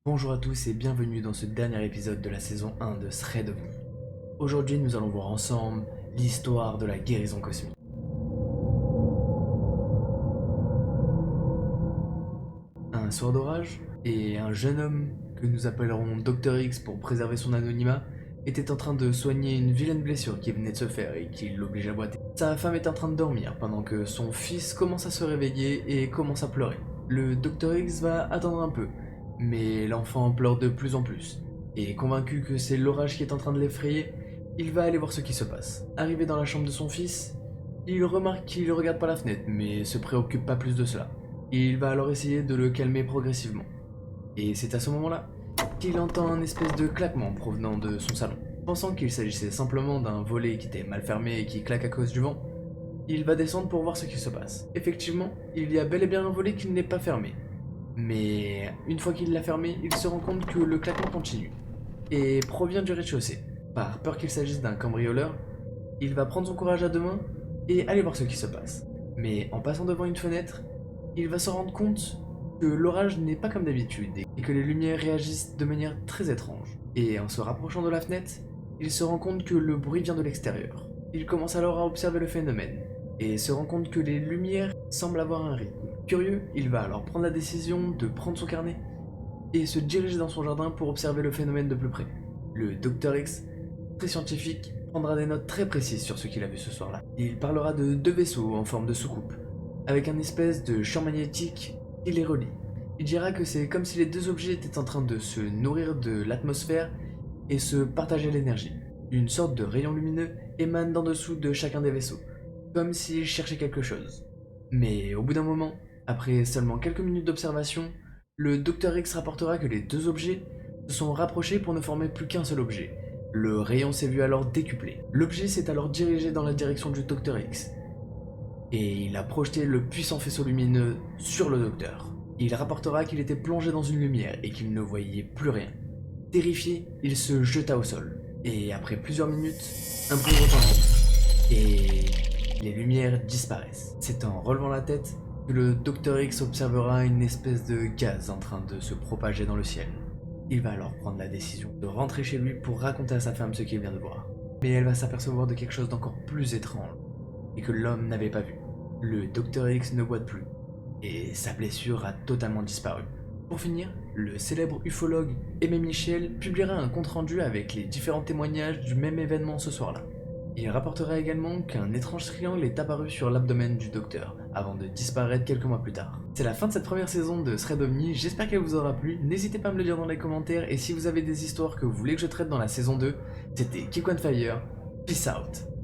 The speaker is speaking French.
Bonjour à tous et bienvenue dans ce dernier épisode de la saison 1 de Thread of Me. Aujourd'hui, nous allons voir ensemble l'histoire de la guérison cosmique. Un soir d'orage, et un jeune homme, que nous appellerons Dr X pour préserver son anonymat, était en train de soigner une vilaine blessure qui venait de se faire et qui l'oblige à boiter. Sa femme est en train de dormir pendant que son fils commence à se réveiller et commence à pleurer. Le Dr X va attendre un peu, mais l'enfant pleure de plus en plus, et convaincu que c'est l'orage qui est en train de l'effrayer, il va aller voir ce qui se passe. Arrivé dans la chambre de son fils, il remarque qu'il regarde par la fenêtre, mais se préoccupe pas plus de cela. Il va alors essayer de le calmer progressivement. Et c'est à ce moment-là qu'il entend un espèce de claquement provenant de son salon. Pensant qu'il s'agissait simplement d'un volet qui était mal fermé et qui claque à cause du vent, il va descendre pour voir ce qui se passe. Effectivement, il y a bel et bien un volet qui n'est pas fermé. Mais une fois qu'il l'a fermé, il se rend compte que le claquement continue et provient du rez-de-chaussée. Par peur qu'il s'agisse d'un cambrioleur, il va prendre son courage à deux mains et aller voir ce qui se passe. Mais en passant devant une fenêtre, il va se rendre compte que l'orage n'est pas comme d'habitude et que les lumières réagissent de manière très étrange. Et en se rapprochant de la fenêtre, il se rend compte que le bruit vient de l'extérieur. Il commence alors à observer le phénomène et se rend compte que les lumières semblent avoir un rythme. Curieux, il va alors prendre la décision de prendre son carnet et se diriger dans son jardin pour observer le phénomène de plus près. Le Dr X, très scientifique, prendra des notes très précises sur ce qu'il a vu ce soir-là. Il parlera de deux vaisseaux en forme de soucoupe, avec un espèce de champ magnétique qui les relie. Il dira que c'est comme si les deux objets étaient en train de se nourrir de l'atmosphère et se partager l'énergie. Une sorte de rayon lumineux émane d'en dessous de chacun des vaisseaux, comme s'il cherchait quelque chose. Mais au bout d'un moment, après seulement quelques minutes d'observation, le Dr X rapportera que les deux objets se sont rapprochés pour ne former plus qu'un seul objet. Le rayon s'est vu alors décuplé. L'objet s'est alors dirigé dans la direction du Dr X, et il a projeté le puissant faisceau lumineux sur le docteur. Il rapportera qu'il était plongé dans une lumière et qu'il ne voyait plus rien. Terrifié, il se jeta au sol, et après plusieurs minutes, un bruit retentit, et les lumières disparaissent. C'est en relevant la tête que le Dr X observera une espèce de gaz en train de se propager dans le ciel. Il va alors prendre la décision de rentrer chez lui pour raconter à sa femme ce qu'il vient de voir. Mais elle va s'apercevoir de quelque chose d'encore plus étrange, et que l'homme n'avait pas vu. Le Dr X ne boite plus, et sa blessure a totalement disparu. Pour finir, le célèbre ufologue Aimé Michel publiera un compte-rendu avec les différents témoignages du même événement ce soir-là. Il rapportera également qu'un étrange triangle est apparu sur l'abdomen du docteur, avant de disparaître quelques mois plus tard. C'est la fin de cette première saison de Thread of Me, j'espère qu'elle vous aura plu, n'hésitez pas à me le dire dans les commentaires, et si vous avez des histoires que vous voulez que je traite dans la saison 2, c'était Kick on Fire, peace out.